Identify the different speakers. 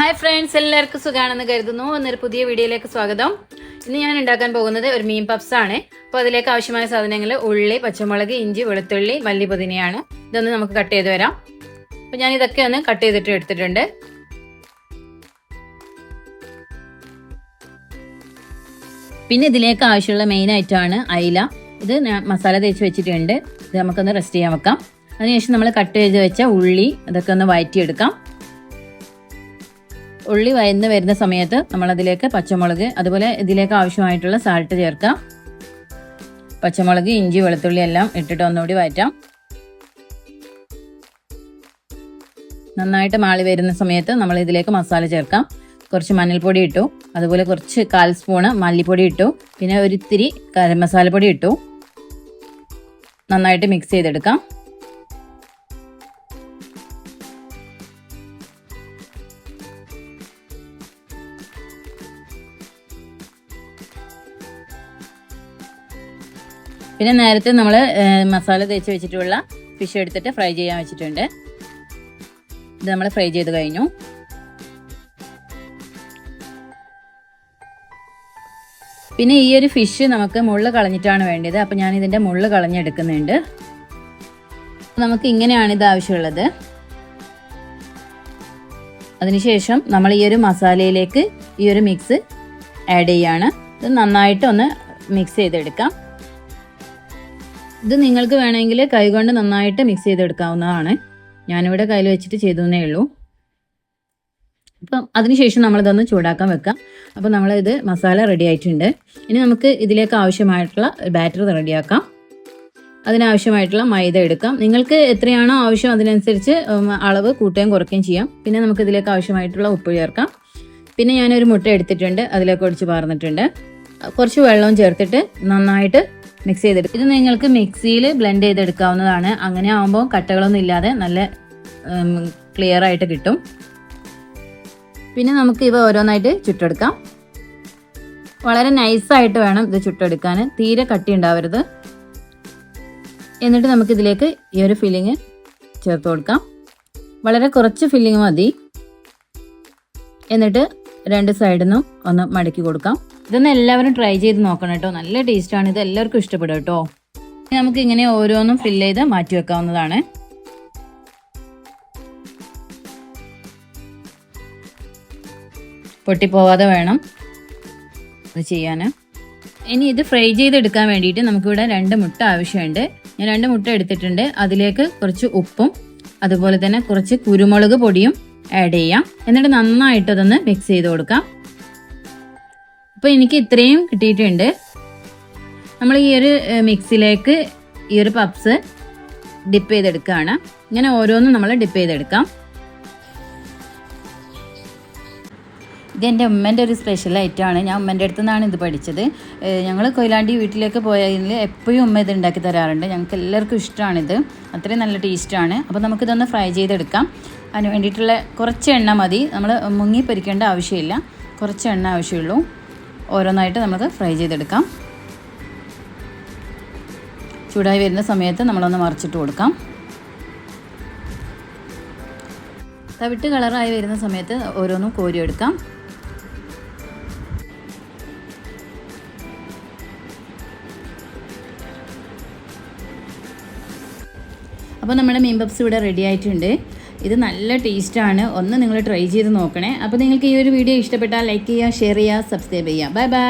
Speaker 1: Hi friends, എല്ലാവർക്കും സുഖമാണെന്ന് കരുതുന്നു. എന്നൊരു പുതിയ വീഡിയോയിലേക്ക് സ്വാഗതം. ഇന്ന് ഞാൻ ഉണ്ടാക്കാൻ പോകുന്നത് ഒരു മീൻ പപ്സ് ആണ്. അപ്പോൾ അതിലേക്ക് ആവശ്യമായ സാധനങ്ങൾ ഉള്ളി, പച്ചമുളക്, ഇഞ്ചി, വെളുത്തുള്ളി, മല്ലി, പുതിനയാണ്. ഇതൊന്ന് നമുക്ക് കട്ട് ചെയ്ത് വരാം. അപ്പോൾ ഞാൻ ഇതൊക്കെ ഒന്ന് കട്ട് ചെയ്തിട്ട് എടുത്തിട്ടുണ്ട്. പിന്നെ ഇതിലേക്ക് ആവശ്യമുള്ള മെയിൻ ഐറ്റമാണ് അയില. ഇത് മസാല തേച്ച് വെച്ചിട്ടുണ്ട്. ഇത് നമുക്കൊന്ന് റെസ്റ്റ് ചെയ്യാൻ വെക്കാം. അതിനുശേഷം നമ്മൾ കട്ട് ചെയ്ത് വെച്ച ഉള്ളി അതൊക്കെ ഒന്ന് വഴറ്റിയെടുക്കാം. ഉള്ളി വയന്ന് വരുന്ന സമയത്ത് നമ്മളതിലേക്ക് പച്ചമുളക്, അതുപോലെ ഇതിലേക്ക് ആവശ്യമായിട്ടുള്ള സാൾട്ട് ചേർക്കാം. പച്ചമുളക്, ഇഞ്ചി, വെളുത്തുള്ളി എല്ലാം ഇട്ടിട്ട് ഒന്നുകൂടി വഴറ്റാം. നന്നായിട്ട് മാളി വരുന്ന സമയത്ത് നമ്മൾ ഇതിലേക്ക് മസാല ചേർക്കാം. കുറച്ച് മഞ്ഞൾപ്പൊടി ഇട്ടു, അതുപോലെ കുറച്ച് 1/4 സ്പൂണ് മല്ലിപ്പൊടി ഇട്ടു, പിന്നെ ഒരിത്തിരി ഗരം മസാലപ്പൊടി ഇട്ടു. നന്നായിട്ട് മിക്സ് ചെയ്തെടുക്കാം. പിന്നെ നേരത്തെ നമ്മൾ മസാല തേച്ച് വെച്ചിട്ടുള്ള ഫിഷ് എടുത്തിട്ട് ഫ്രൈ ചെയ്യാൻ വെച്ചിട്ടുണ്ട്. ഇത് നമ്മൾ ഫ്രൈ ചെയ്ത് കഴിഞ്ഞു. പിന്നെ ഈ ഒരു ഫിഷ് നമുക്ക് മുള്ള് കളഞ്ഞിട്ടാണ് വേണ്ടത്. അപ്പം ഞാൻ ഇതിൻ്റെ മുള്ള് കളഞ്ഞെടുക്കുന്നുണ്ട്. നമുക്ക് ഇങ്ങനെയാണ് ഇത് ആവശ്യമുള്ളത്. അതിനുശേഷം നമ്മൾ ഈ ഒരു മസാലയിലേക്ക് ഈ ഒരു മിക്സ് ആഡ് ചെയ്യാണ്. ഇത് നന്നായിട്ട് ഒന്ന് മിക്സ് ചെയ്തെടുക്കാം. ഇത് നിങ്ങൾക്ക് വേണമെങ്കിൽ കൈകൊണ്ട് നന്നായിട്ട് മിക്സ് ചെയ്തെടുക്കാവുന്നതാണ്. ഞാനിവിടെ കയ്യിൽ വെച്ചിട്ട് ചെയ്തേ ഉള്ളൂ. അപ്പം അതിനുശേഷം നമ്മളിതൊന്ന് ചൂടാക്കാൻ വെക്കാം. അപ്പോൾ നമ്മളിത് മസാല റെഡി ആയിട്ടുണ്ട്. ഇനി നമുക്ക് ഇതിലേക്ക് ആവശ്യമായിട്ടുള്ള ബാറ്റർ റെഡിയാക്കാം. അതിനാവശ്യമായിട്ടുള്ള മൈദ എടുക്കാം. നിങ്ങൾക്ക് എത്രയാണോ ആവശ്യം അതിനനുസരിച്ച് അളവ് കൂട്ടുകയും കുറയ്ക്കുകയും ചെയ്യാം. പിന്നെ നമുക്ക് ഇതിലേക്ക് ആവശ്യമായിട്ടുള്ള ഉപ്പ് ചേർക്കാം. പിന്നെ ഞാനൊരു മുട്ട എടുത്തിട്ടുണ്ട്, അതിലേക്ക് ഒഴിച്ച് പാർന്നിട്ടുണ്ട്. കുറച്ച് വെള്ളവും ചേർത്തിട്ട് നന്നായിട്ട് മിക്സ് ചെയ്തെടുക്കും. ഇത് നിങ്ങൾക്ക് മിക്സിയിൽ ബ്ലെൻഡ് ചെയ്തെടുക്കാവുന്നതാണ്. അങ്ങനെ ആകുമ്പോൾ കട്ടകളൊന്നും ഇല്ലാതെ നല്ല ക്ലിയർ ആയിട്ട് കിട്ടും. പിന്നെ നമുക്ക് ഇവ ഓരോന്നായിട്ട് ചുട്ടെടുക്കാം. വളരെ നൈസായിട്ട് വേണം ഇത് ചുട്ടെടുക്കാൻ, തീരെ കട്ടി ഉണ്ടാവരുത്. എന്നിട്ട് നമുക്ക് ഇതിലേക്ക് ഈ ഒരു ഫില്ലിങ് ചേർത്ത് കൊടുക്കാം. വളരെ കുറച്ച് ഫില്ലിങ് മതി. എന്നിട്ട് രണ്ട് സൈഡിൽ നിന്നും ഒന്ന് മടക്കി കൊടുക്കാം. ഇതൊന്ന് എല്ലാവരും ട്രൈ ചെയ്ത് നോക്കണം കേട്ടോ. നല്ല ടേസ്റ്റാണ്. ഇത് എല്ലാവർക്കും ഇഷ്ടപ്പെടും കേട്ടോ. നമുക്ക് ഇങ്ങനെ ഓരോന്നും ഫില്ല് ചെയ്ത് മാറ്റി വെക്കാവുന്നതാണ്. പൊട്ടിപ്പോവാതെ വേണം ഇത് ചെയ്യാൻ. ഇനി ഇത് ഫ്രൈ ചെയ്തെടുക്കാൻ വേണ്ടിയിട്ട് നമുക്കിവിടെ 2 മുട്ട ആവശ്യമുണ്ട്. ഞാൻ 2 മുട്ട എടുത്തിട്ടുണ്ട്. അതിലേക്ക് കുറച്ച് ഉപ്പും അതുപോലെ തന്നെ കുറച്ച് കുരുമുളക് പൊടിയും ആഡ് ചെയ്യാം. എന്നിട്ട് നന്നായിട്ട് അതൊന്ന് മിക്സ് ചെയ്ത് കൊടുക്കാം. അപ്പോൾ എനിക്ക് ഇത്രയും കിട്ടിയിട്ടുണ്ട്. നമ്മൾ ഈ ഒരു മിക്സിലേക്ക് ഈ ഒരു പപ്സ് ഡിപ്പ് ചെയ്തെടുക്കുകയാണ്. ഇങ്ങനെ ഓരോന്നും നമ്മൾ ഡിപ്പ് ചെയ്തെടുക്കാം. ഇതെൻ്റെ ഉമ്മേൻ്റെ ഒരു സ്പെഷ്യൽ ഐറ്റമാണ്. ഞാൻ ഉമ്മേൻ്റെ അടുത്തു നിന്നാണ് ഇത് പഠിച്ചത്. ഞങ്ങൾ കൊയിലാണ്ടി വീട്ടിലേക്ക് പോയതിൽ എപ്പോഴും ഉമ്മ ഇത് ഉണ്ടാക്കി തരാറുണ്ട്. ഞങ്ങൾക്ക് എല്ലാവർക്കും ഇഷ്ടമാണിത്. അത്രയും നല്ല ടേസ്റ്റാണ്. അപ്പോൾ നമുക്കിതൊന്ന് ഫ്രൈ ചെയ്തെടുക്കാം. അതിന് വേണ്ടിയിട്ടുള്ള കുറച്ച് എണ്ണ മതി. നമ്മൾ മുങ്ങി പൊരിക്കേണ്ട ആവശ്യമില്ല. കുറച്ച് എണ്ണ ആവശ്യമുള്ളൂ. ഓരോന്നായിട്ട് നമുക്ക് ഫ്രൈ ചെയ്തെടുക്കാം. ചൂടായി വരുന്ന സമയത്ത് നമ്മളൊന്ന് മറിച്ചിട്ട് കൊടുക്കാം. തവിട്ട് കളറായി വരുന്ന സമയത്ത് ഓരോന്നും കോരിയെടുക്കാം. അപ്പോൾ നമ്മുടെ മീൻ പപ്സ് ഇവിടെ റെഡി ആയിട്ടുണ്ട്. ഇത് നല്ല ടേസ്റ്റാണ്. ഒന്ന് നിങ്ങൾ ട്രൈ ചെയ്ത് നോക്കണേ. അപ്പോൾ നിങ്ങൾക്ക് ഈ ഒരു വീഡിയോ ഇഷ്ടപ്പെട്ടാൽ ലൈക്ക് ചെയ്യുക, ഷെയർ ചെയ്യുക, സബ്സ്ക്രൈബ് ചെയ്യുക. Bye bye.